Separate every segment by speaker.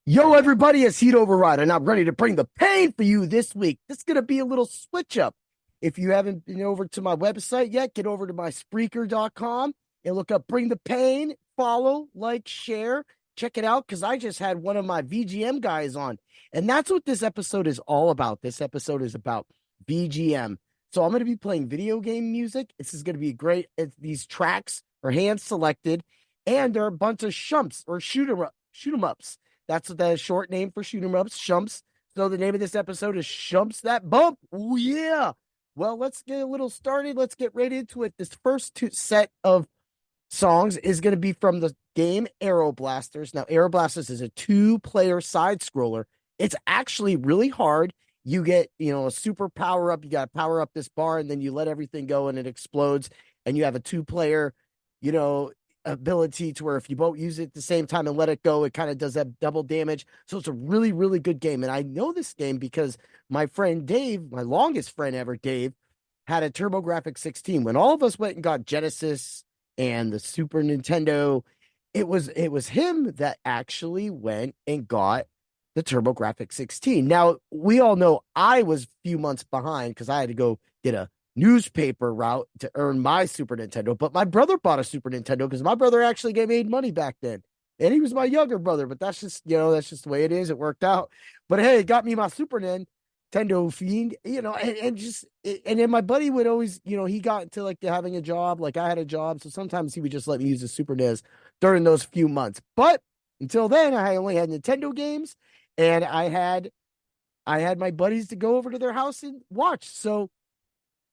Speaker 1: Yo, everybody, it's Heat Override, and I'm ready to bring the pain for you this week. This is going to be a little switch up. If you haven't been over to my website yet, get over to my Spreaker.com and look up Bring the Pain, follow, like, share, check it out, because I just had one of my VGM guys on. And that's what this episode is all about. This episode is about VGM. So I'm going to be playing video game music. This is going to be great. These tracks are hand selected, and there are a bunch of shumps or shoot 'em ups. That's the short name for shoot 'em ups, Shumps. So the name of this episode is Shumps That Bump. Oh, yeah. Well, let's get a little started. Let's get right into it. This first set of songs is going to be from the game Aero Blasters. Now, Aero Blasters is a two-player side scroller. It's actually really hard. You get, a super power up. You got to power up this bar, and then you let everything go, and it explodes. And you have a two-player, ability to where if you both use it at the same time and let it go, it kind of does that double damage. So it's a really, really good game. And I know this game because my friend Dave, my longest friend ever, Dave, had a TurboGrafx 16. When all of us went and got Genesis and the Super Nintendo, it was him that actually went and got the TurboGrafx 16. Now, we all know I was a few months behind because I had to go get a newspaper route to earn my Super Nintendo, but my brother bought a Super Nintendo because my brother actually made money back then, and he was my younger brother. But that's just the way it is. It worked out. But hey, it got me my Super Nintendo fiend, and then my buddy would always, he got into like having a job, like I had a job, so sometimes he would just let me use the Super NES during those few months. But until then, I only had Nintendo games, and I had my buddies to go over to their house and watch. So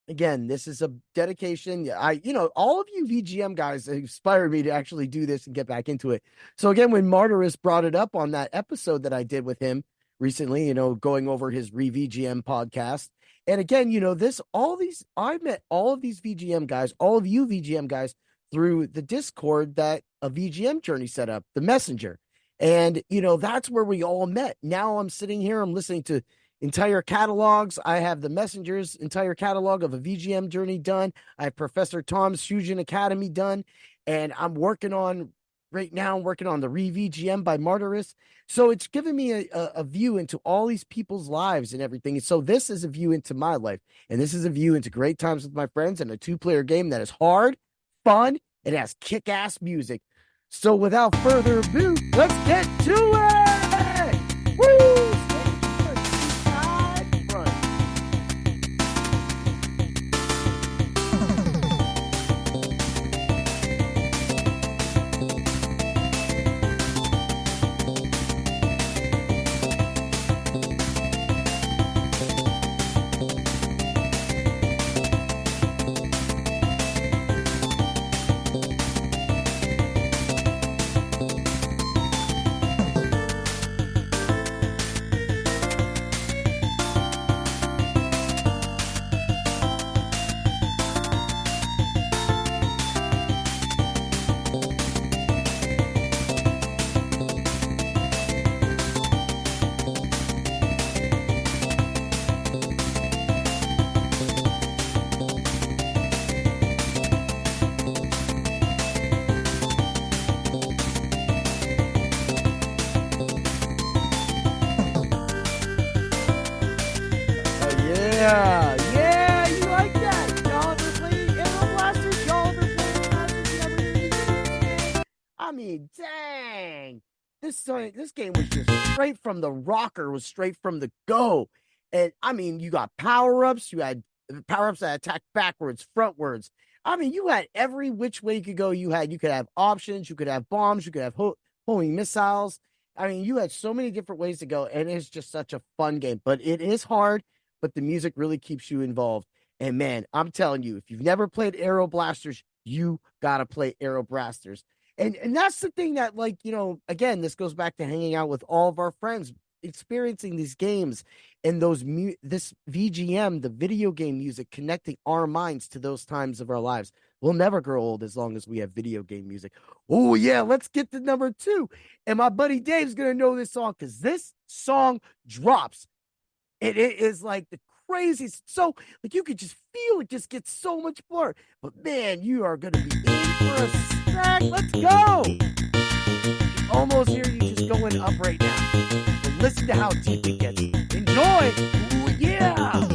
Speaker 1: again, this is a dedication. All of you VGM guys inspired me to actually do this and get back into it. So again, when Martyrus brought it up on that episode that I did with him recently, going over his VGM podcast. And again, I met all of these VGM guys, all of you VGM guys through the Discord that a VGM Journey set up, the Messenger. And, that's where we all met. Now I'm sitting here, I'm listening to entire catalogs. I have the Messenger's entire catalog of a VGM Journey done. I have Professor Tom's Fusion Academy done. And I'm working on the VGM by Martyrus. So it's given me a view into all these people's lives and everything. So this is a view into my life. And this is a view into great times with my friends and a two-player game that is hard, fun, and has kick-ass music. So without further ado, let's get to it! Woo! Yeah, you like that? Y'all ever played Aero Blasters? Y'all ever played Blasters? You ever used I mean, dang. This game was just straight from the rocker, was straight from the go. And I mean, you got power-ups, you had power-ups that attack backwards, frontwards. I mean, you had every which way you could go. You could have options, you could have bombs, you could have homing missiles. I mean, you had so many different ways to go, and it's just such a fun game. But it is hard, but the music really keeps you involved. And man, I'm telling you, if you've never played Aero Blasters, you gotta play Aero Blasters. And that's the thing that, again, this goes back to hanging out with all of our friends, experiencing these games and this VGM, the video game music, connecting our minds to those times of our lives. We'll never grow old as long as we have video game music. Oh, yeah, let's get to number 2. And my buddy Dave's going to know this song because this song drops. It is like the craziest. So, you could just feel it just gets so much more. But, man, you are going to be in for a snack. Let's go. I can almost hear you just going up right now. listen to how deep it gets. Enjoy. Ooh, yeah.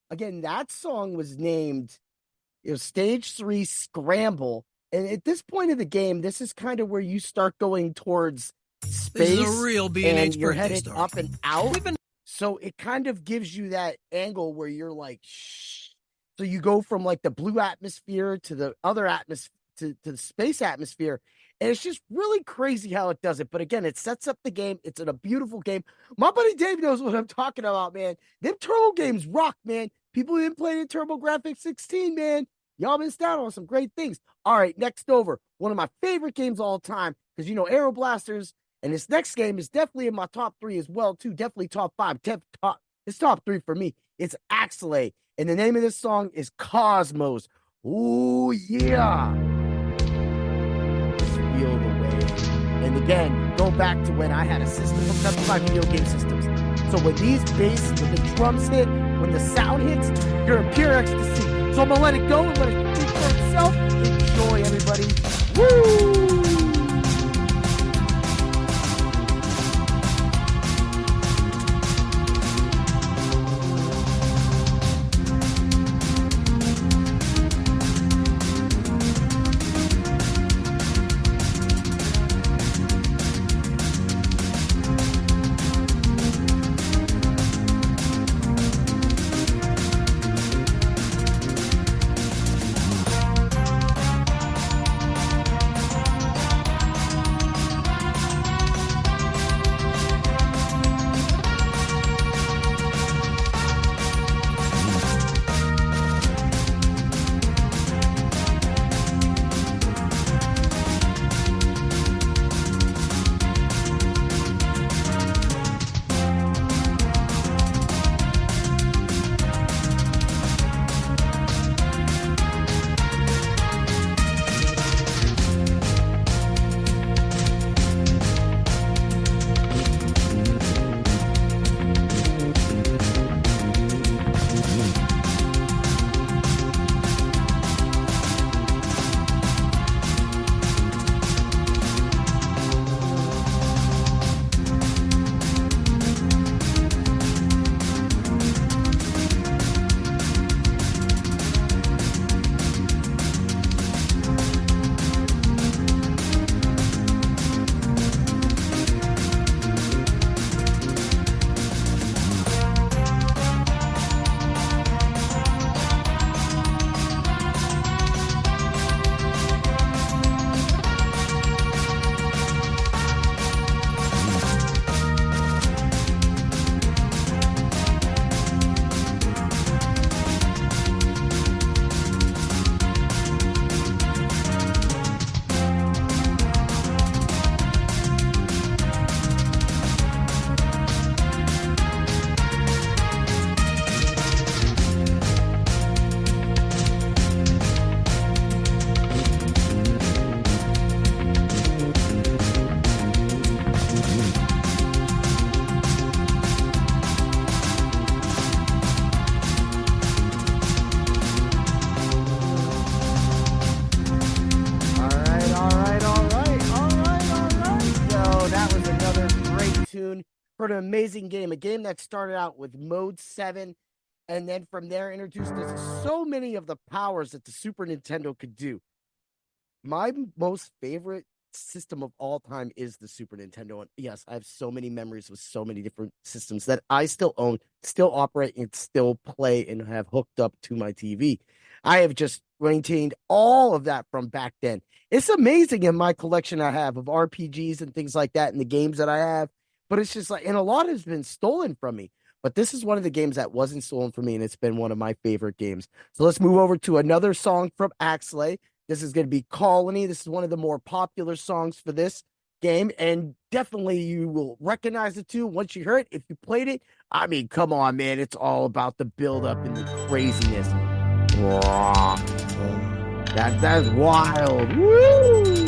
Speaker 1: Again, that song was named, Stage 3 Scramble. And at this point of the game, this is kind of where you start going towards space.
Speaker 2: This is a real B&H
Speaker 1: and you're
Speaker 2: birthday
Speaker 1: headed
Speaker 2: story.
Speaker 1: up and out. So it kind of gives you that angle where you're like, shh. So you go from like the blue atmosphere to the other atmosphere, to the space atmosphere. And it's just really crazy how it does it. But again, it sets up the game. It's a beautiful game. My buddy Dave knows what I'm talking about, man. Them Turbo games rock, man. People who didn't play in TurboGrafx 16, man. Y'all missed out on some great things. All right, next over. One of my favorite games of all time. Because, Aero Blasters. And this next game is definitely in my top 3 as well, too. Definitely top 5. It's top 3 for me. It's Axelay. And the name of this song is Cosmos. Ooh, yeah. Feel the wave. And again, go back to when I had a system hooked up to my video game systems. So when these bass, when the drums hit, when the sound hits, you're in pure ecstasy. So I'm gonna let it go and let it speak for itself. Enjoy, everybody. Woo! for an amazing game, a game that started out with Mode 7, and then from there introduced us to so many of the powers that the Super Nintendo could do. My most favorite system of all time is the Super Nintendo. And yes, I have so many memories with so many different systems that I still own, still operate, and still play and have hooked up to my TV. I have just maintained all of that from back then. It's amazing in my collection I have of RPGs and things like that and the games that I have. But it's just like, and a lot has been stolen from me. But this is one of the games that wasn't stolen from me, and it's been one of my favorite games. So let's move over to another song from Axley. This is going to be Colony. This is one of the more popular songs for this game, and definitely you will recognize it too once you hear it. If you played it, I mean, come on, man. It's all about the build-up and the craziness. That's wild. Woo!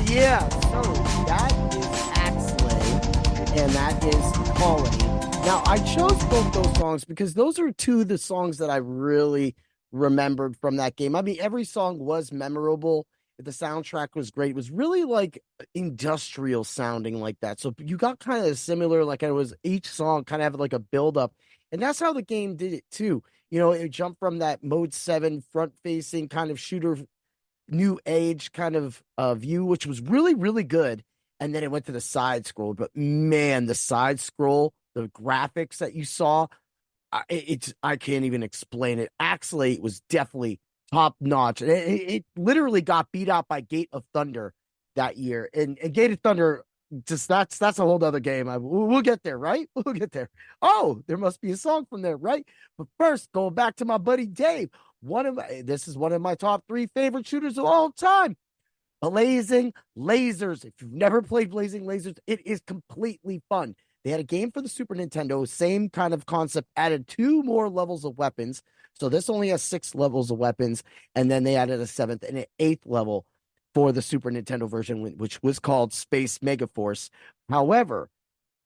Speaker 1: Yeah. So that is Axley, and that is Colony. Now, I chose both those songs because those are two of the songs that I really remembered from that game. I mean, every song was memorable. The soundtrack was great. It was really like industrial sounding like that. So you got kind of similar, like it was each song kind of had like a build up. And that's how the game did it too. You know, it jumped from that mode 7 front facing kind of shooter new age kind of view, which was really, really good. And then it went to the side scroll. But man, the side scroll, the graphics that you saw, I can't even explain it. Actually, was definitely top notch. It literally got beat out by Gate of Thunder that year. And Gate of Thunder, just that's a whole other game. We'll get there, right? We'll get there. Oh, there must be a song from there, right? But first, going back to my buddy Dave, this is one of my top 3 favorite shooters of all time. Blazing Lasers. If you've never played Blazing Lasers, it is completely fun. They had a game for the Super Nintendo, same kind of concept, added 2 more levels of weapons. So this only has 6 levels of weapons, and then they added a 7th and an 8th level for the Super Nintendo version, which was called Space Megaforce. However,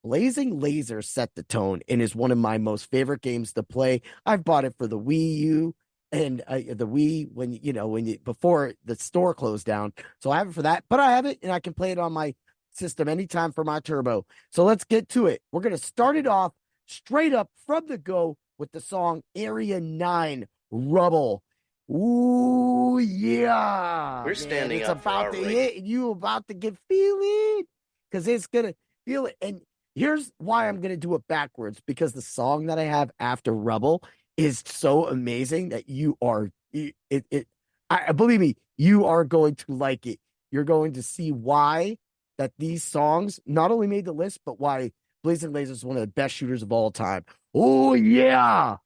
Speaker 1: Blazing Lasers set the tone and is one of my most favorite games to play. I've bought it for the Wii U and the Wii before the store closed down. So I have it for that, but I have it and I can play it on my system anytime for my turbo. So let's get to it. We're going to start it off straight up from the go with the song Area 9 Rubble. Ooh, yeah.
Speaker 2: We're standing
Speaker 1: it's
Speaker 2: up for
Speaker 1: about
Speaker 2: our
Speaker 1: to
Speaker 2: right.
Speaker 1: hit. You about to get feeling because it's going to feel it. And here's why I'm going to do it backwards, because the song that I have after Rubble is so amazing that I believe me, you are going to like it. You're going to see why that these songs not only made the list, but why Blazing Lasers is one of the best shooters of all time. Oh, yeah.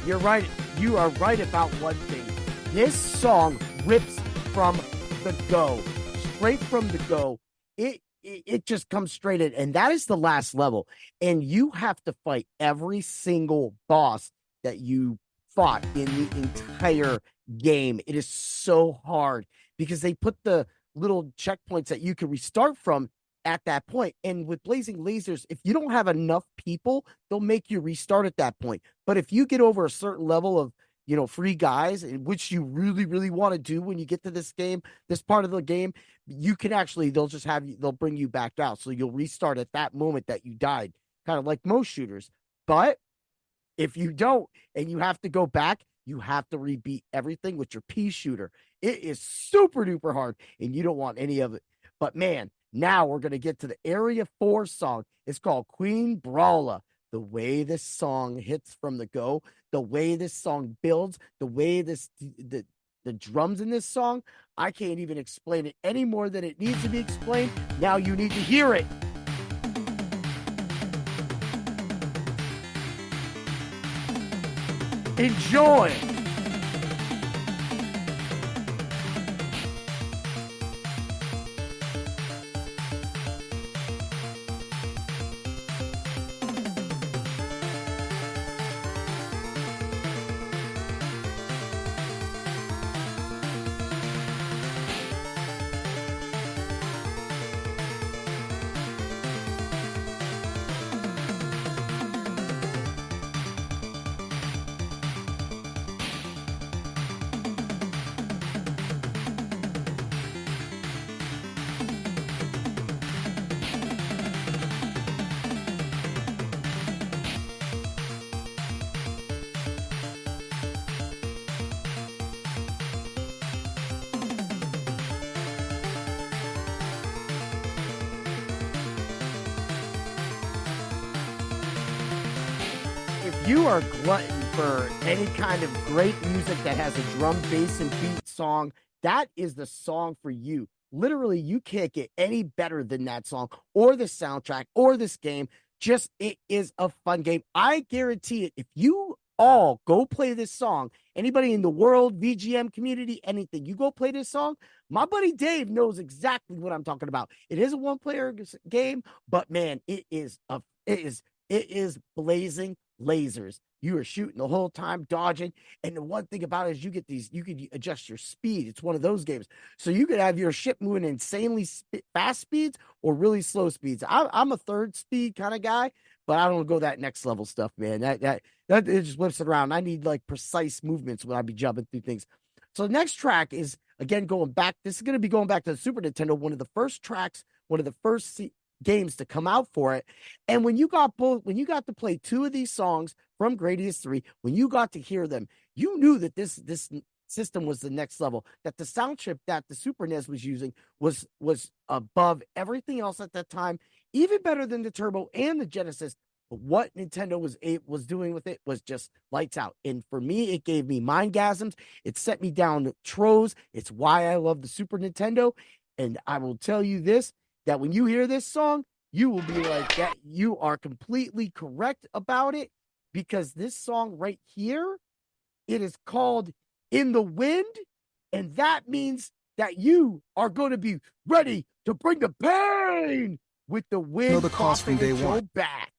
Speaker 1: You're right. You are right about one thing. This song rips from the go, straight from the go. It just comes straight in, and that is the last level. And you have to fight every single boss that you fought in the entire game. It is so hard because they put the little checkpoints that you can restart from at that point. And with Blazing Lasers, if you don't have enough people, they'll make you restart at that point. But if you get over a certain level of, free guys, which you really, really want to do when you get to this game, this part of the game, you can actually, they'll bring you back out. So you'll restart at that moment that you died, kind of like most shooters. But if you don't and you have to go back, you have to rebeat everything with your pea shooter. It is super duper hard and you don't want any of it. But man, now we're going to get to the Area 4 song. It's called Queen Brawler. The way this song hits from the go, the way this song builds, the way the drums in this song, I can't even explain it any more than it needs to be explained. Now you need to hear it. Enjoy. If you are glutton for any kind of great music that has a drum, bass, and beat song, that is the song for you. Literally, you can't get any better than that song or the soundtrack or this game. Just, it is a fun game. I guarantee it. If you all go play this song, anybody in the world, VGM community, anything, you go play this song, my buddy Dave knows exactly what I'm talking about. It is a one-player game, but man, it is blazing lasers. You are shooting the whole time, dodging. And the one thing about it is you could adjust your speed. It's one of those games. So you could have your ship moving insanely fast speeds or really slow speeds. I'm a third speed kind of guy, but I don't go that next level stuff, man. That it just whips it around. I need like precise movements when I be jumping through things. So the next track is, again, going back. This is going to be going back to the Super Nintendo. One of the first tracks, one of the first games to come out for it. And when you got to play two of these songs from Gradius 3, when you got to hear them, you knew that this system was the next level, that the sound chip that the Super NES was using was above everything else at that time, even better than the Turbo and the Genesis. But what Nintendo was doing with it was just lights out. And for me, it gave me mindgasms. It set me down tros. It's why I love the Super Nintendo. And I will tell you this, that when you hear this song, you will be like, that you are completely correct about it, because this song right here, it is called In the Wind, and that means that you are going to be ready to bring the pain with the wind.
Speaker 2: Know the cost from day one.
Speaker 1: Back.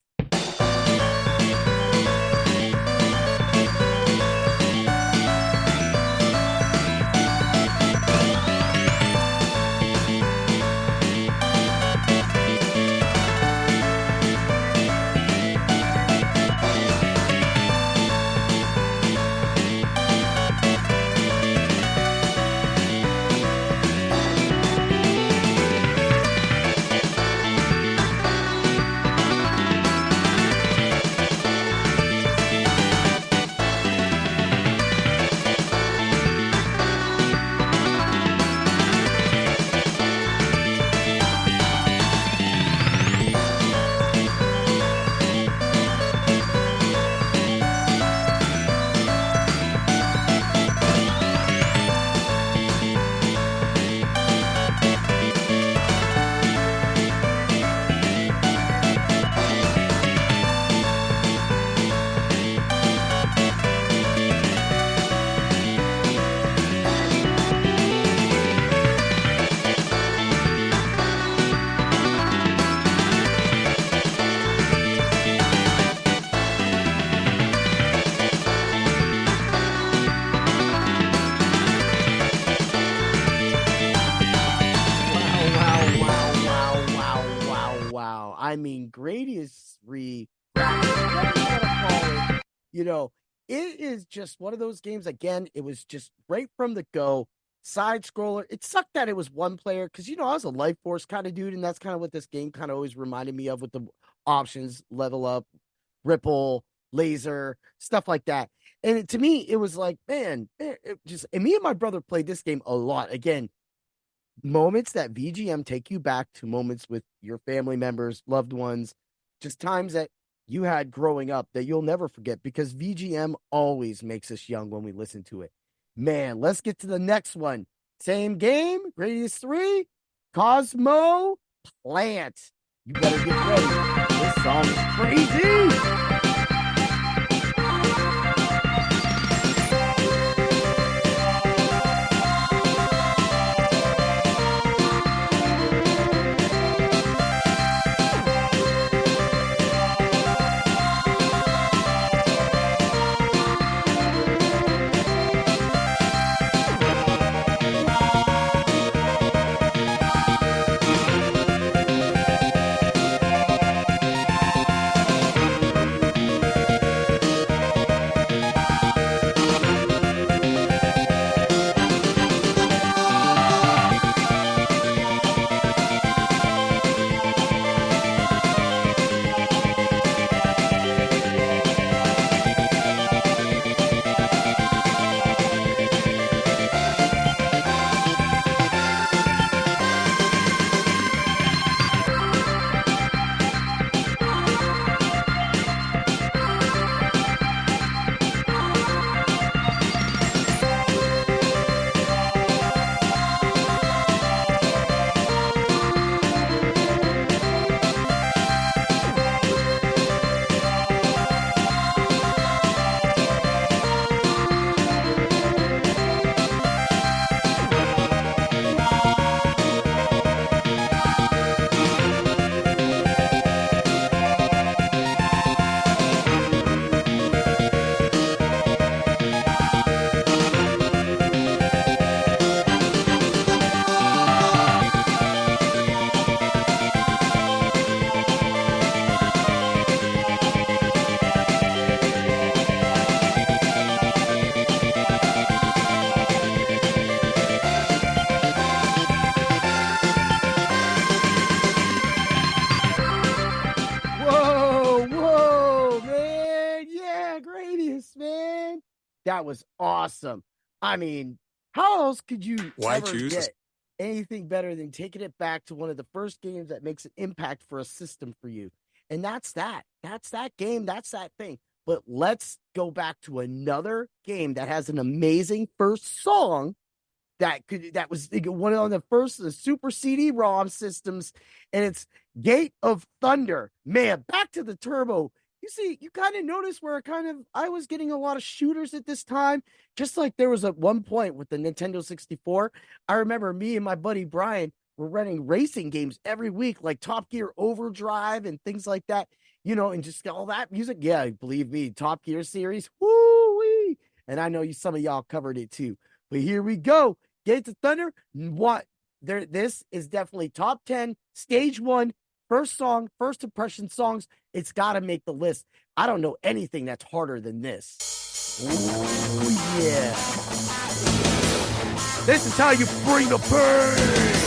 Speaker 1: I mean, Gradius 3, you know, it is just one of those games. Again, it was just right from the go, side scroller. It sucked that it was one player, because, you know, I was a Life Force kind of dude, and that's kind of what this game kind of always reminded me of, with the options, level up, ripple, laser, stuff like that. And to me, it was like, man, and me and my brother played this game a lot. Again, moments that VGM take you back to moments with your family members, loved ones, just times that you had growing up that you'll never forget, because VGM always makes us young when we listen to it. Man, let's get to the next one. Same game, Gradius 3, Cosmo Plant. You better get ready. This song is crazy. That was awesome. I mean, how else could you
Speaker 2: Why
Speaker 1: ever
Speaker 2: choose?
Speaker 1: get anything better than taking it back to one of the first games that makes an impact for a system for you? And that's that. That's that game. That's that thing. But let's go back to another game that has an amazing first song that was one of the first the Super CD-ROM systems, and it's Gate of Thunder. Man, back to the turbo. You see, you kind of notice where I was getting a lot of shooters at this time, just like there was at one point with the Nintendo 64. I remember me and my buddy Brian were running racing games every week, like Top Gear Overdrive and things like that, and just all that music. Yeah, believe me, Top Gear series, woo-wee. And I know some of y'all covered it too. But here we go. Gates of Thunder, what? This is definitely top 10, stage one, first song, first impression songs. It's got to make the list. I don't know anything that's harder than this. Ooh, yeah. This is how you bring the pain.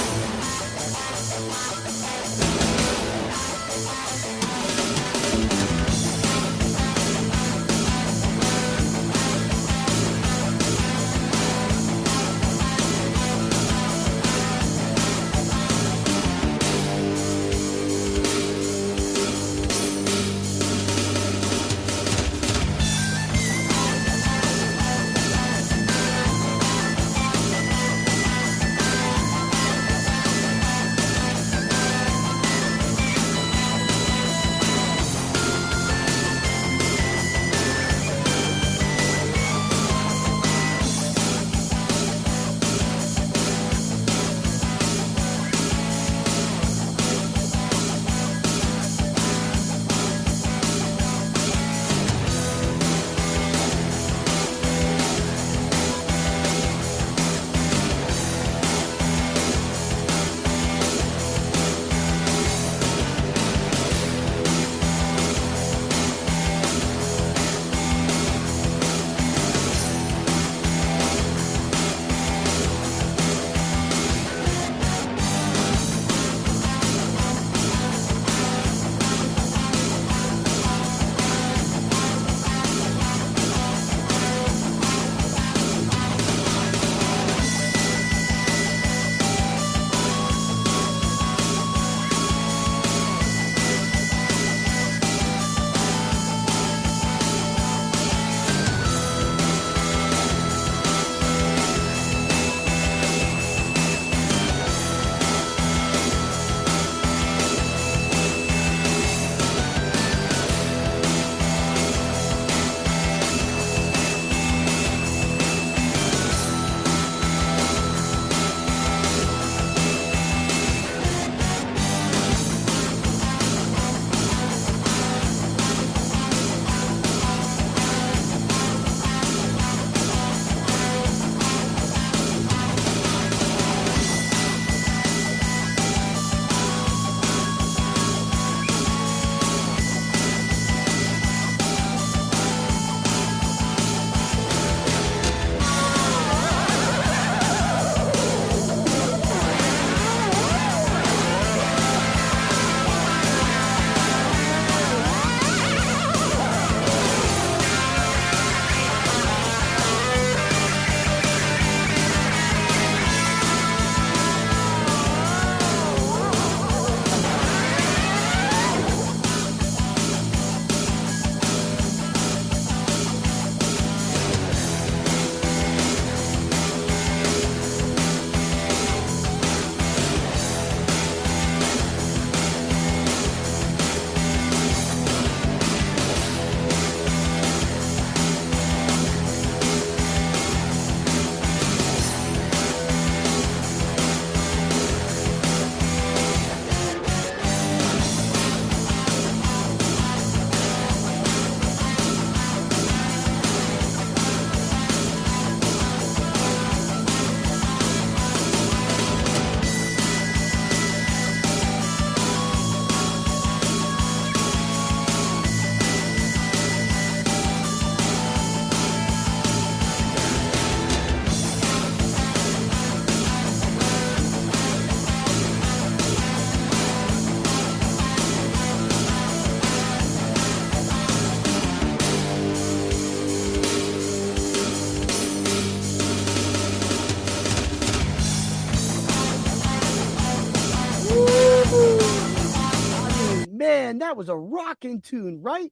Speaker 1: man, that was a rocking tune, right?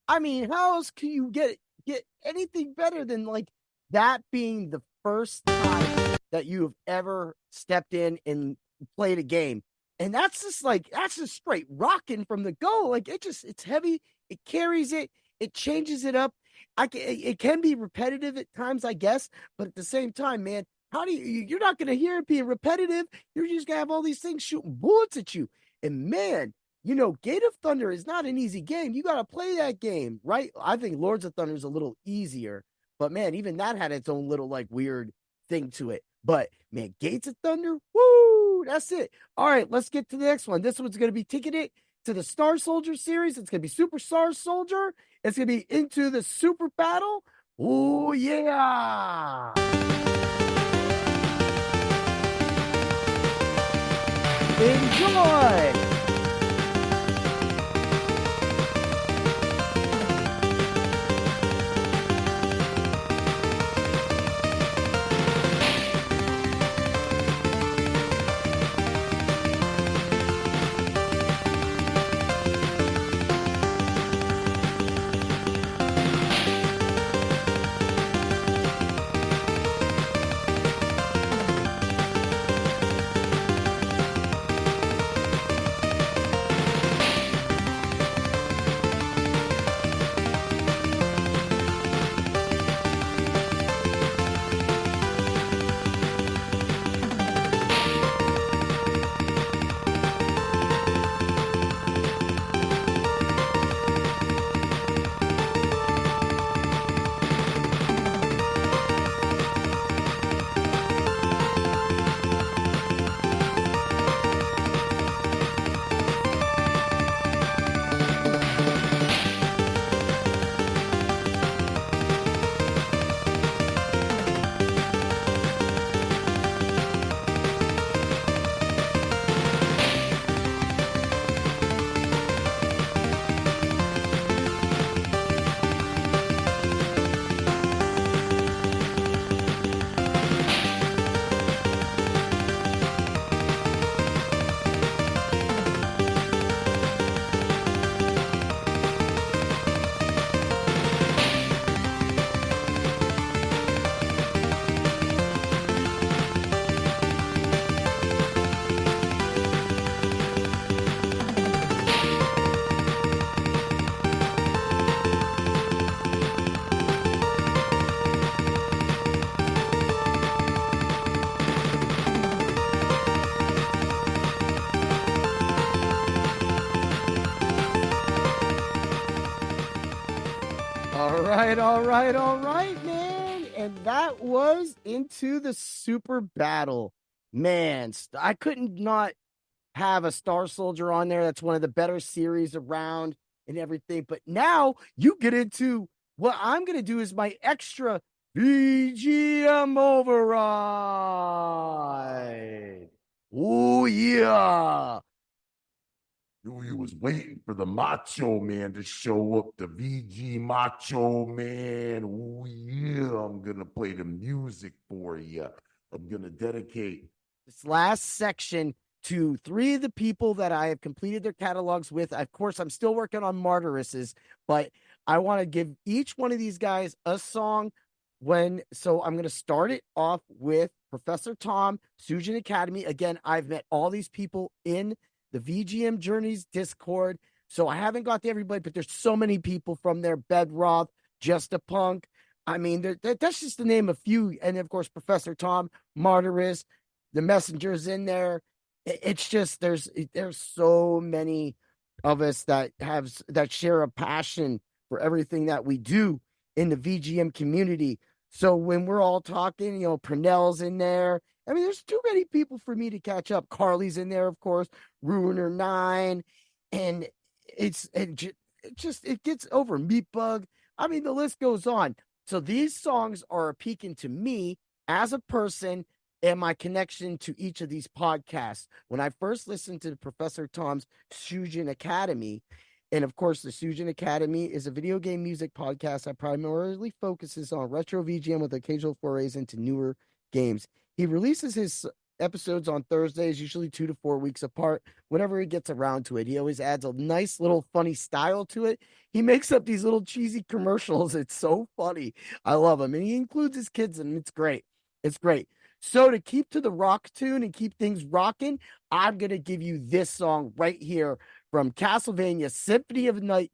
Speaker 1: I mean, how else can you get anything better than like that being the first time that you have ever stepped in and played a game? And that's just straight rocking from the go. Like it's heavy, it carries it, it changes it up. It can be repetitive at times, I guess, but at the same time, man, how do you're not gonna hear it being repetitive. You're just gonna have all these things shooting bullets at you. And man, Gate of Thunder is not an easy game. You got to play that game, right? I think Lords of Thunder is a little easier, but man, even that had its own little like weird thing to it. But man, Gates of Thunder, woo, that's it. All right, let's get to the next one. This one's going to be ticketed to the Star Soldier series. It's going to be Super Star Soldier. It's going to be into the Super Battle. Oh, yeah. Enjoy. All right, man. And that was into the Super Battle. Man, I couldn't not have a Star Soldier on there. That's one of the better series around and everything. But now you get into what I'm going to do is my extra VGM override. Oh, yeah.
Speaker 2: You was waiting for the Macho Man to show up, the VG Macho Man. Oh, yeah, I'm going to play the music for you. I'm going to dedicate
Speaker 1: this last section to three of the people that I have completed their catalogs with. Of course, I'm still working on Martyruses, but I want to give each one of these guys a song so I'm going to start it off with Professor Tom, Sujin Academy. Again, I've met all these people in the VGM Journeys Discord. So I haven't got to everybody, but there's so many people from there. Bedroth, Just a Punk. I mean, that's just to name a few. And of course, Professor Tom, Martyrus, the Messengers in there. It's just there's so many of us that share a passion for everything that we do in the VGM community. So when we're all talking, Purnell's in there. I mean, there's too many people for me to catch up. Carly's in there, of course, Ruiner 9, and it gets over. Meatbug. I mean, the list goes on. So these songs are a peek into me as a person and my connection to each of these podcasts. When I first listened to Professor Tom's Shujin Academy, and of course, the Sujin Academy is a video game music podcast that primarily focuses on retro VGM with occasional forays into newer games. He releases his episodes on Thursdays, usually 2 to 4 weeks apart. Whenever he gets around to it, he always adds a nice little funny style to it. He makes up these little cheesy commercials. It's so funny. I love him. And he includes his kids, and it's great. It's great. So to keep to the rock tune and keep things rocking, I'm going to give you this song right here from Castlevania Symphony of the Night.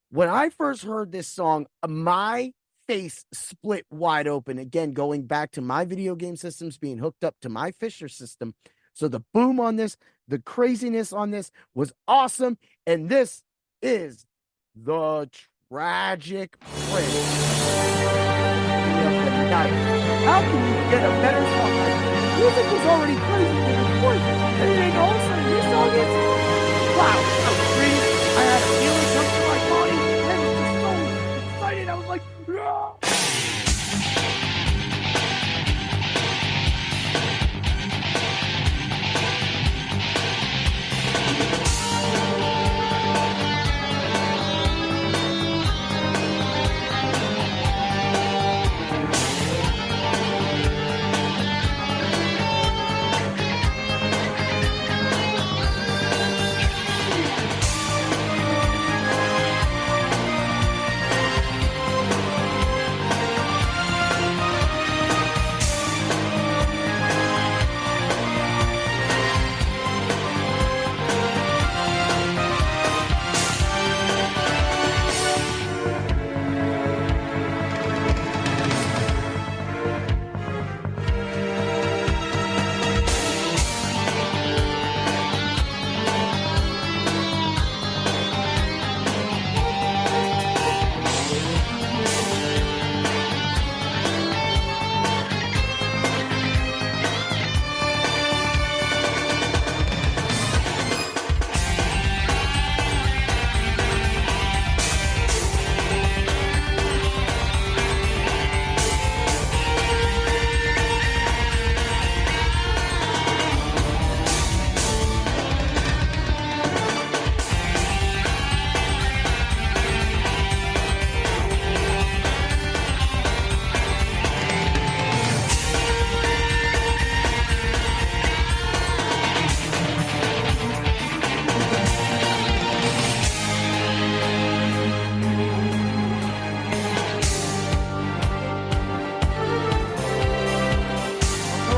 Speaker 1: When I first heard this song, my face split wide open. Again, going back to my video game systems being hooked up to my Fisher system. So the boom on this, the craziness on this was awesome. And this is the Tragic Prince of the Night. How can you get a better song? Like, music was already crazy to the point, and then all of a sudden this song is wow. I was reading, I had a feeling come to my body, and I was just so excited. I was like, ah!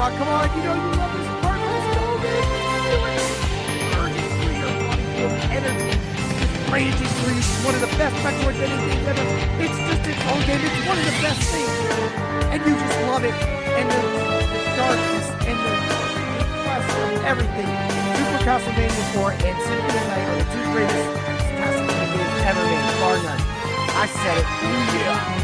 Speaker 1: Come on, you know you love this part. Let's go, man. Do it. Urging through your body, feel energy. Just raging through you. One of the best Metroidvania games ever. It's just its own game. It's one of the best things. And you just love it. And the darkness and the quest and everything. Super Castlevania 4 and Symphony of the Night are the two greatest Castlevania games ever made, bar none. I said it. Ooh, yeah.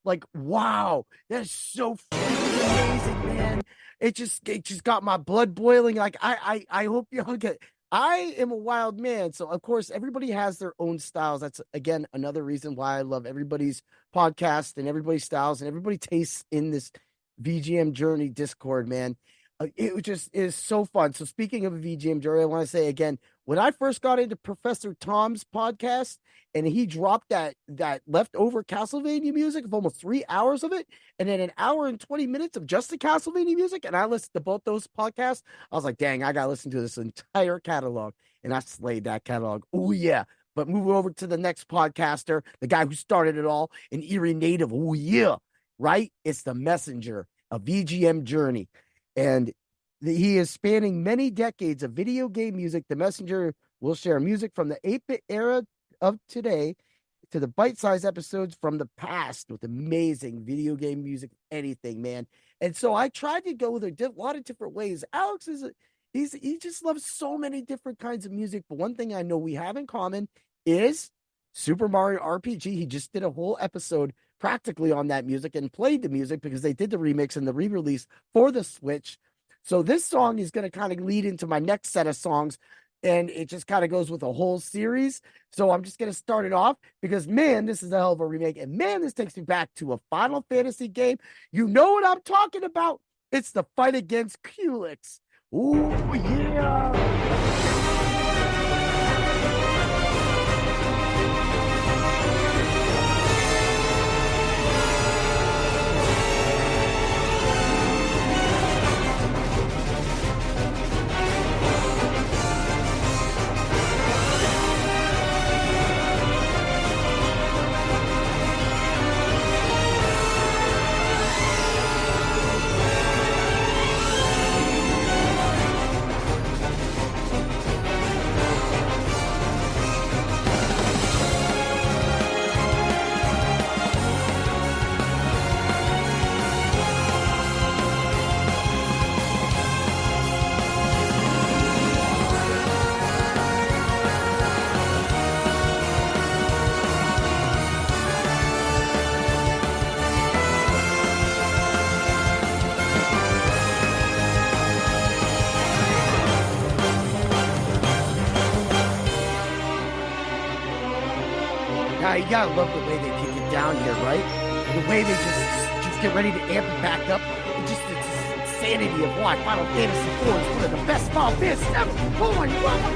Speaker 1: Like, wow, that's so amazing, man. It just got my blood boiling. Like, I hope y'all get. I am a wild man, so of course everybody has their own styles. That's again another reason why I love everybody's podcast and everybody's styles and everybody tastes in this VGM Journey Discord, man. It just is so fun. So speaking of a VGM Journey, I want to say again, when I first got into Professor Tom's podcast and he dropped that leftover Castlevania music of almost 3 hours of it, and then an hour and 20 minutes of just the Castlevania music, and I listened to both those podcasts, I was like, dang, I gotta listen to this entire catalog. And I slayed that catalog. Oh yeah. But move over to the next podcaster, the guy who started it all, an Erie native. Oh yeah. Right? It's the Messenger, a VGM journey. And he is spanning many decades of video game music. The Messenger will share music from the 8-bit era of today to the bite-sized episodes from the past with amazing video game music, anything, man. And so I tried to go with a lot of different ways. Alex he just loves so many different kinds of music. But one thing I know we have in common is Super Mario RPG. He just did a whole episode practically on that music and played the music because they did the remix and the re-release for the Switch. So this song is going to kind of lead into my next set of songs, and it just kind of goes with a whole series. So I'm just going to start it off because, man, this is a hell of a remake. And, man, this takes me back to a Final Fantasy game. You know what I'm talking about? It's the fight against Culex. Ooh, yeah. Now you gotta love the way they kick it down here, right? And the way they just get ready to amp it back up. It's just insanity of why Final Fantasy IV is one of the best Final Fantasy ever. Oh my god!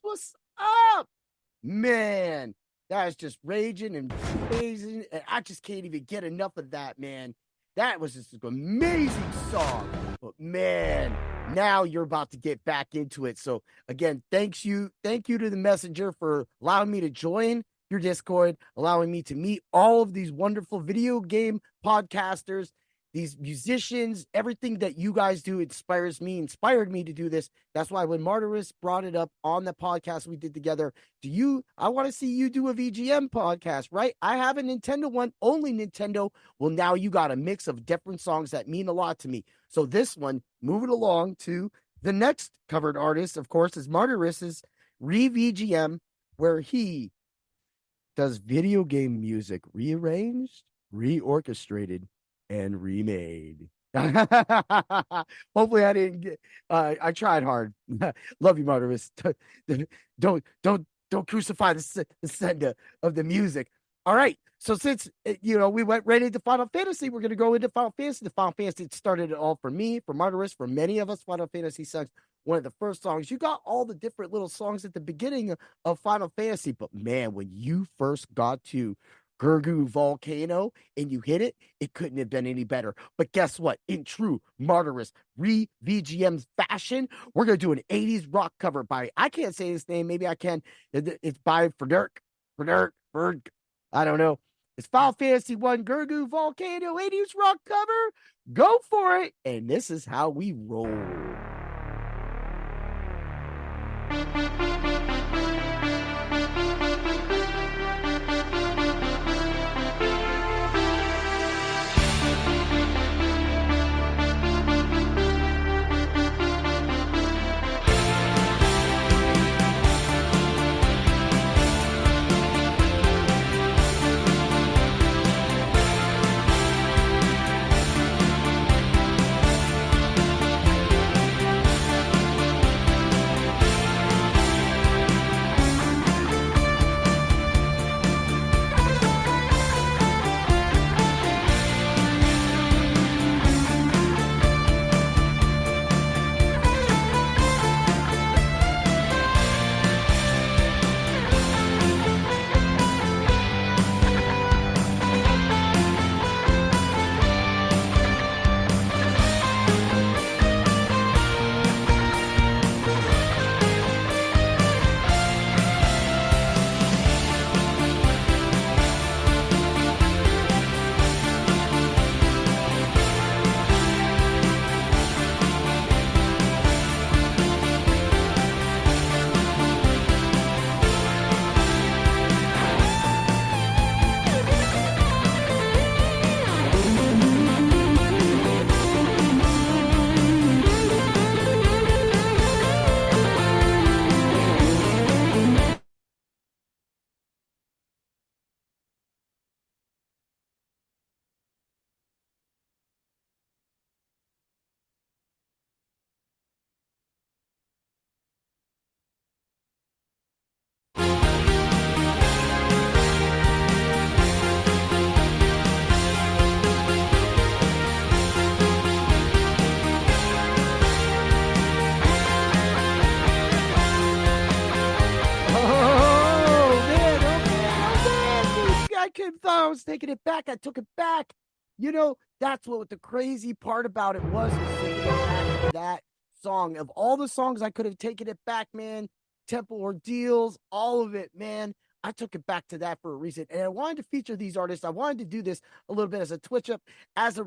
Speaker 1: What's up? Man, that is just raging and amazing. And I just can't even get enough of that, man. That was just an amazing song. But man, now you're about to get back into it. So again, thank you to the Messenger for allowing me to join your Discord, allowing me to meet all of these wonderful video game podcasters, these musicians. Everything that you guys do inspired me to do this. That's why when Martyris brought it up on the podcast we did together, I want to see you do a VGM podcast, right? I have a Nintendo one, only Nintendo. Well, now you got a mix of different songs that mean a lot to me. So this one, moving along to the next covered artist, of course, is Martyris's Re-VGM, where he does video game music rearranged, reorchestrated, and remade. Hopefully I didn't get I tried hard. Love you, Martyris. Don't crucify the sender of the music. All right. So since we went right into Final Fantasy, we're gonna go into Final Fantasy. The Final Fantasy started it all for me, for Martyris, for many of us. Final Fantasy songs, one of the first songs. You got all the different little songs at the beginning of Final Fantasy, but man, when you first got to Gurgu Volcano and you hit it, it couldn't have been any better. But guess what? In true martyrous VGM fashion, we're going to do an 80s rock cover by, I can't say his name, maybe I can. It's by Ferg. I don't know. It's Final Fantasy 1 Gurgu Volcano 80s rock cover. Go for it. And this is how we roll. I was taking it back. I took it back. You know, that's what the crazy part about it was taking it back to that song. Of all the songs I could have taken it back, man, Temple Ordeals, all of it, man. I took it back to that for a reason. And I wanted to feature these artists. I wanted to do this a little bit as a twitch up, as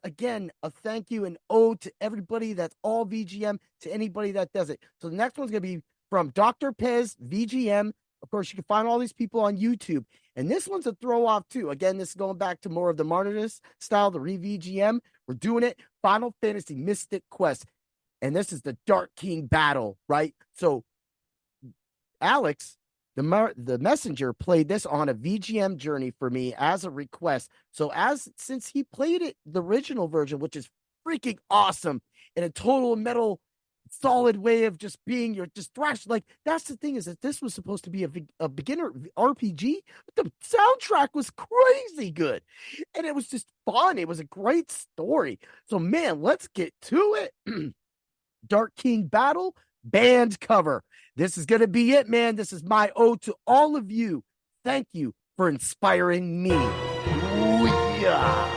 Speaker 1: again, a thank you and ode to everybody that's all VGM, to anybody that does it. So the next one's going to be from Dr. Pez, VGM. Of course, you can find all these people on YouTube. And this one's a throw off too. Again, this is going back to more of the Martyrs style, the re-VGM. We're doing it. Final Fantasy Mystic Quest. And this is the Dark King battle, right? So Alex, the messenger, played this on a VGM journey for me as a request. So since he played it, the original version, which is freaking awesome, in a total metal solid way of just being your just thrash. Like, that's the thing, is that this was supposed to be a beginner RPG, but the soundtrack was crazy good and it was just fun. It was a great story. So man, let's get to it. Dark King battle band cover. This is gonna be it, man. This is my ode to all of you. Thank you for inspiring me. Ooh, yeah.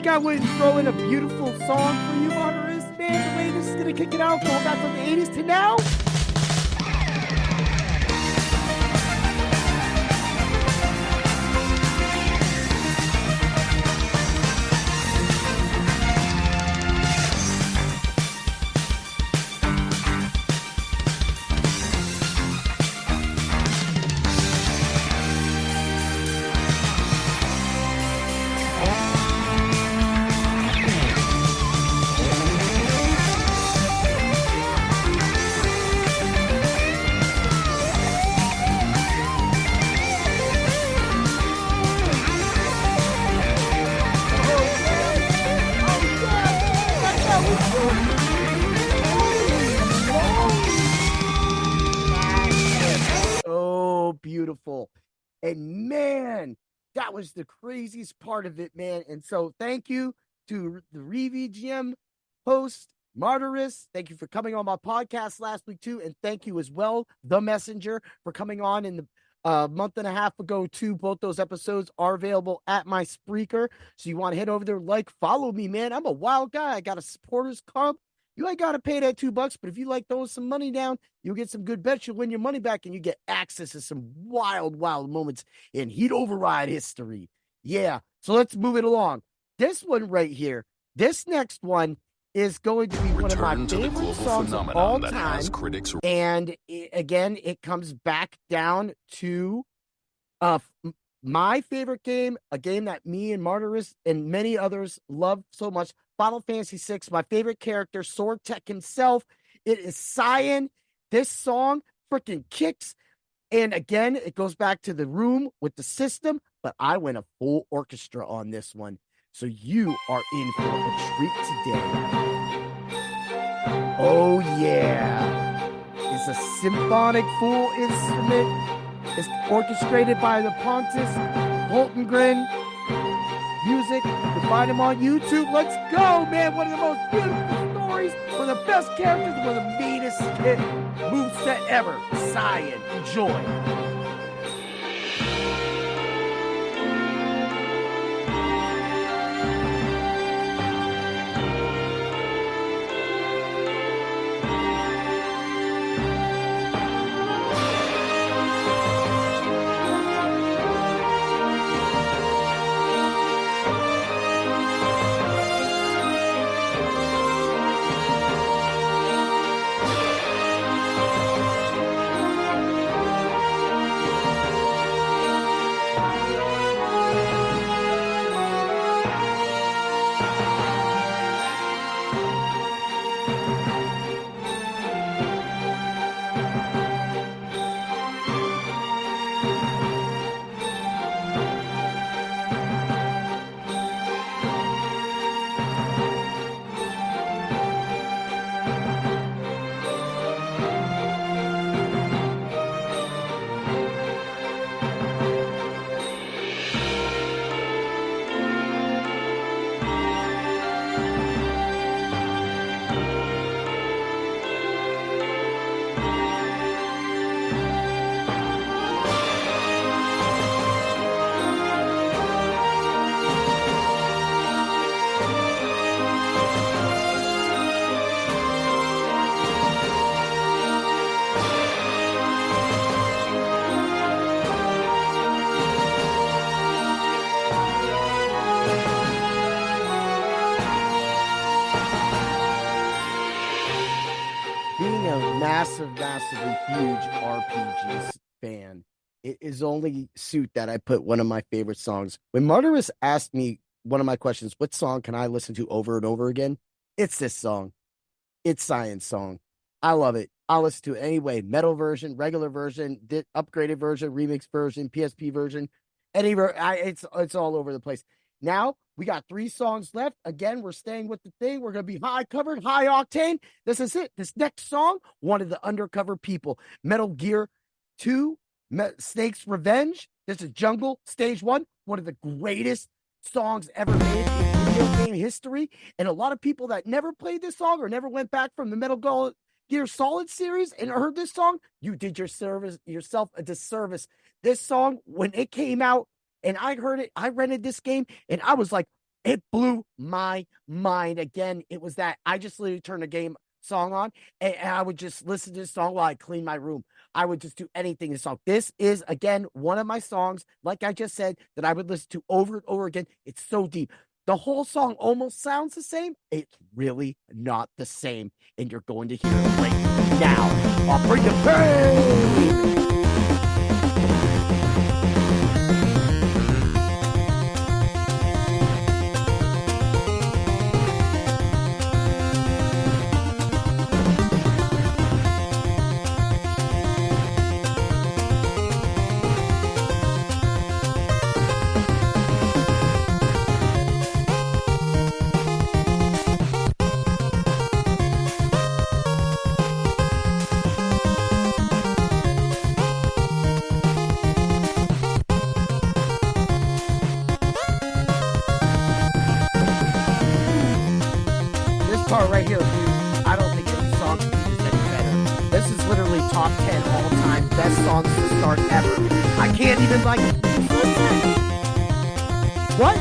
Speaker 1: think I wouldn't throw in a beautiful song for you, Monterist, man? The way this is going to kick it out, going back from the 80s to now? Beautiful. And man, that was the craziest part of it, man. And so thank you to the VGM host, Martyris. Thank you for coming on my podcast last week too. And thank you as well, The Messenger, for coming on in the month and a half ago too. Both those episodes are available at my Spreaker. So you want to head over there, follow me, man. I'm a wild guy. I got a supporters club. You ain't got to pay that $2, but if you like throwing some money down, you'll get some good bets. You'll win your money back, and you get access to some wild moments in Heat Override history. Yeah, so let's move it along. This one right here, this next one is going to be one of my favorite songs of all time. And again, it comes back down to my favorite game, a game that me and Martyris and many others love so much, Final Fantasy VI, my favorite character, Sword Tech himself. It is Cyan. This song freaking kicks. And again, it goes back to the room with the system, but I went a full orchestra on this one. So you are in for a treat today. Oh, yeah. It's a symphonic full instrument. It's orchestrated by the Pontus Holtengren music. You can find him on YouTube. Let's go, man. One of the most beautiful stories, one of the best characters, one of the meanest moveset ever. Cyan. Enjoy. Massively huge RPGs fan, it is only suit that I put one of my favorite songs. When Martyris asked me one of my questions, what song can I listen to over and over again? It's this song. It's Cyan's song. I love it. I'll listen to it anyway. Metal version, regular version, upgraded version, remix version, PSP version. It's all over the place. Now we got 3 songs left. Again, we're staying with the thing. We're going to be high octane. This is it. This next song, one of the undercover people. Metal Gear 2, Snake's Revenge. This is Jungle, Stage 1. One of the greatest songs ever made in video game history. And a lot of people that never played this song or never went back from the Metal Gear Solid series and heard this song, you did yourself a disservice. This song, when it came out, and I heard it, I rented this game, and I was like, It blew my mind. Again, it was that I just literally turned a game song on and I would just listen to this song while I clean my room. I would just do anything in the song. This is, again, one of my songs, like I just said, that I would listen to over and over again. It's so deep. The whole song almost sounds the same. It's really not the same. And you're going to hear it right now. I'll bring the pain. Part right here, dude. I don't think any song can do this any better. This is literally top 10 all-time best songs to start ever. I can't even listen. What?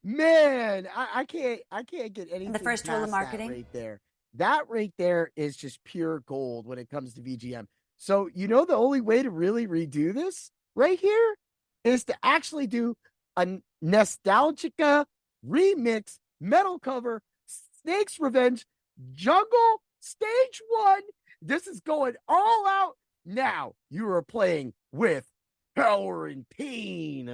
Speaker 1: Man, I can't get anything.
Speaker 3: The first rule of marketing
Speaker 1: right there. That right there is just pure gold when it comes to VGM. So you know the only way to really redo this right here is to actually do a Nostalgica remix metal cover, Snake's Revenge, Jungle Stage 1. This is going all out. Now you are playing with Power and Pain.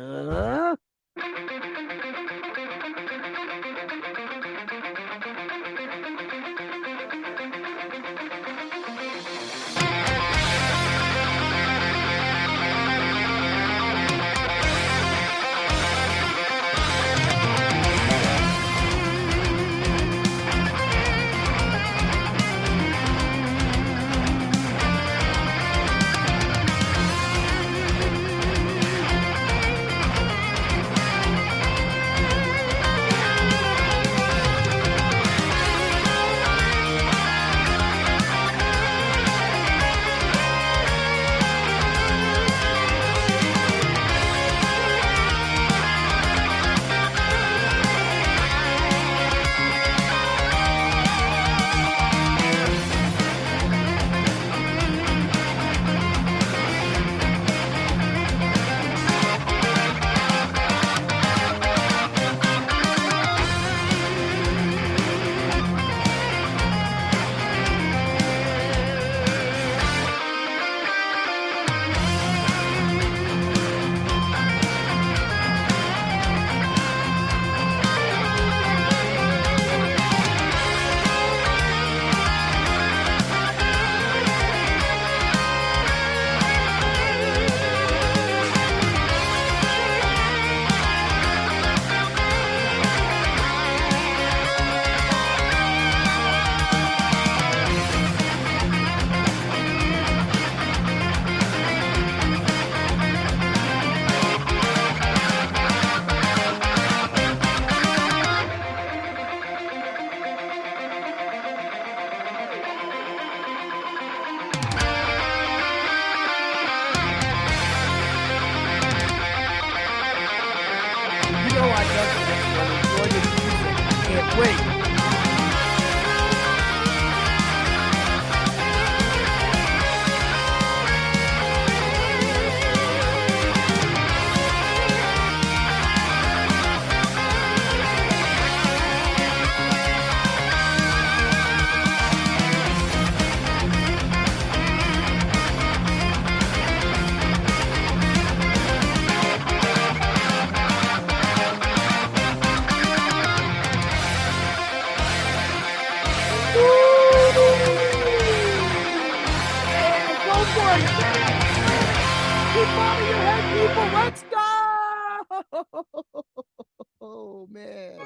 Speaker 1: Oh man.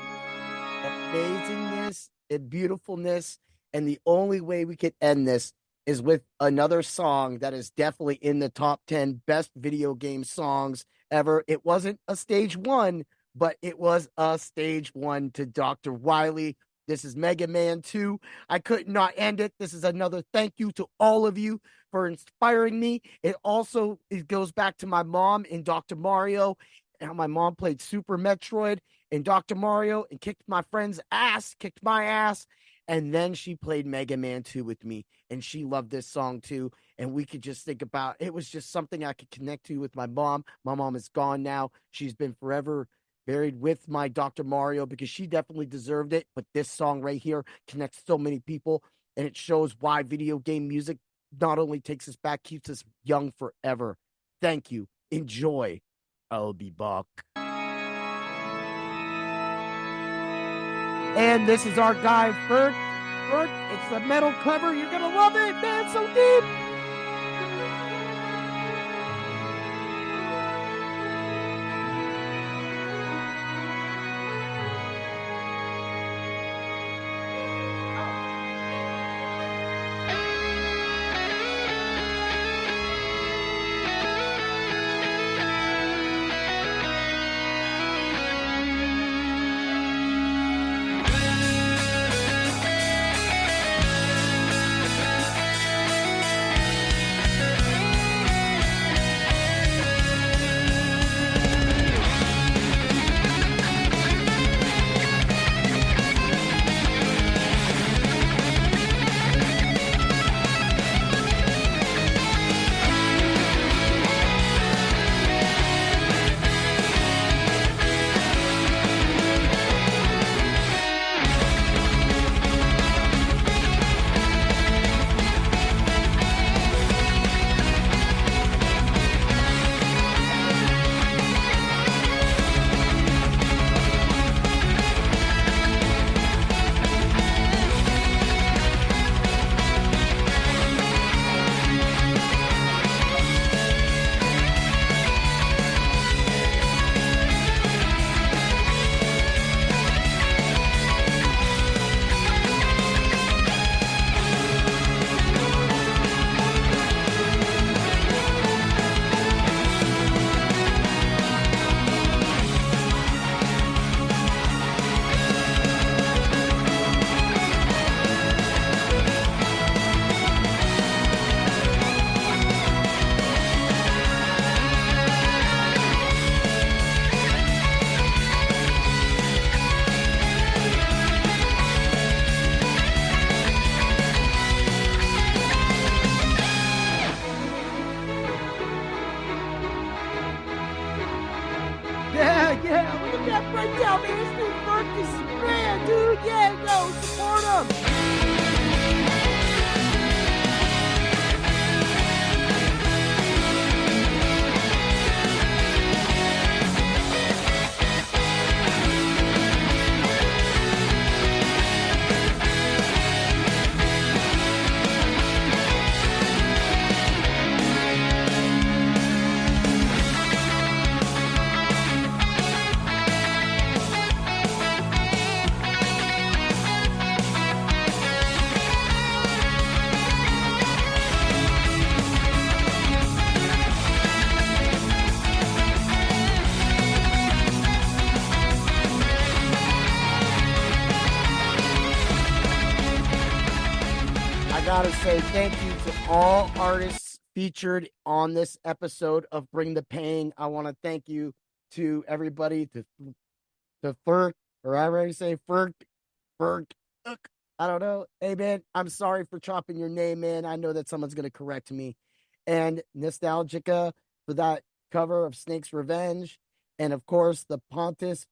Speaker 1: Amazingness and beautifulness. And the only way we could end this is with another song that is definitely in the top 10 best video game songs ever. It wasn't a stage one, but it was a stage one to Dr. Wily. This is Mega Man 2. I could not end it. This is another thank you to all of you for inspiring me. It goes back to my mom in Dr. Mario, and how my mom played Super Metroid in Dr. Mario and kicked my friend's ass, kicked my ass. And then she played Mega Man 2 with me, and she loved this song too. And we could just think about it was just something I could connect to with my mom. My mom is gone now. She's been forever buried with my Dr. Mario because she definitely deserved it. But this song right here connects so many people, and it shows why video game music not only takes us back, keeps us young forever. Thank you. Enjoy. I'll be back. And this is our guy, Ferg. Ferg, it's the metal cover. You're going to love it, man. So deep. Yeah. Look at that breakdown, man. This dude Ferg is man, dude. Yeah, go support him. Gotta say thank you to all artists featured on this episode of Bring the Pain. I want to thank you to everybody, to Ferg, or I already say Ferg, I don't know. Hey man, I'm sorry for chopping your name, man. I know that someone's gonna correct me. And Nostalgica for that cover of Snake's Revenge, and of course the Pontus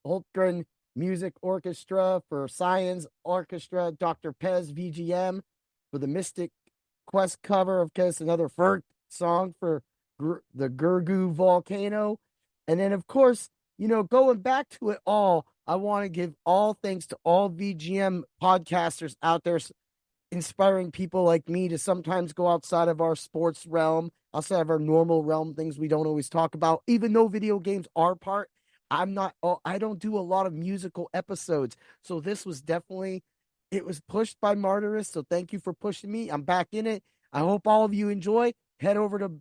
Speaker 1: Hultgren Music Orchestra for Science Orchestra, Dr. Pez VGM for the Mystic Quest cover of Kiss, another Ferg song for the Gurgu Volcano. And then, of course, going back to it all, I want to give all thanks to all VGM podcasters out there inspiring people like me to sometimes go outside of our sports realm, outside of our normal realm, things we don't always talk about, even though video games are part I'm not, oh, I don't do a lot of musical episodes. So this was definitely, it was pushed by Martyrus. So thank you for pushing me. I'm back in it. I hope all of you enjoy. Head over to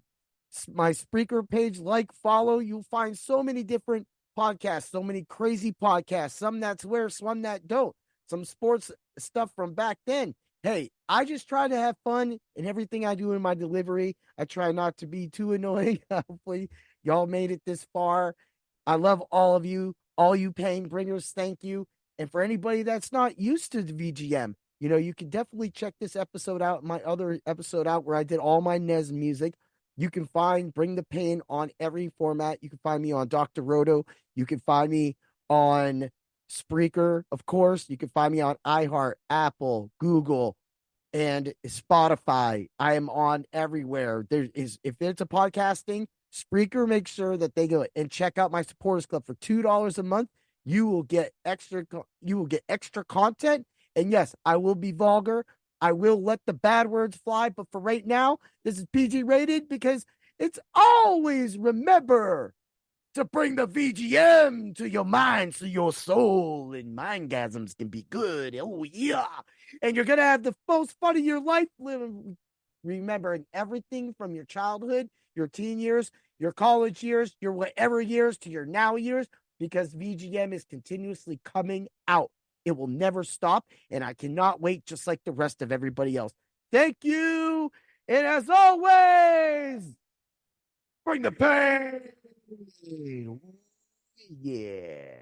Speaker 1: my Spreaker page, like, follow. You'll find so many different podcasts, so many crazy podcasts, some that swear, some that don't, some sports stuff from back then. Hey, I just try to have fun in everything I do in my delivery. I try not to be too annoying. Hopefully, y'all made it this far. I love all of you, all you pain bringers. Thank you. And for anybody that's not used to the VGM, you can definitely check this episode out, my other episode out where I did all my NES music. You can find Bring the Pain on every format. You can find me on Dr. Roto. You can find me on Spreaker, of course. You can find me on iHeart, Apple, Google, and Spotify. I am on everywhere. There is, if it's a podcasting, Spreaker, make sure that they go and check out my supporters club for $2 a month. You will get extra content. And yes, I will be vulgar. I will let the bad words fly, but for right now, this is PG rated because it's always, remember to bring the VGM to your mind so your soul and mindgasms can be good. Oh, yeah. And you're going to have the most fun of your life living, remembering everything from your childhood, your teen years, your college years, your whatever years to your now years, because VGM is continuously coming out. It will never stop. And I cannot wait, just like the rest of everybody else. Thank you. And as always, bring the pain. Yeah.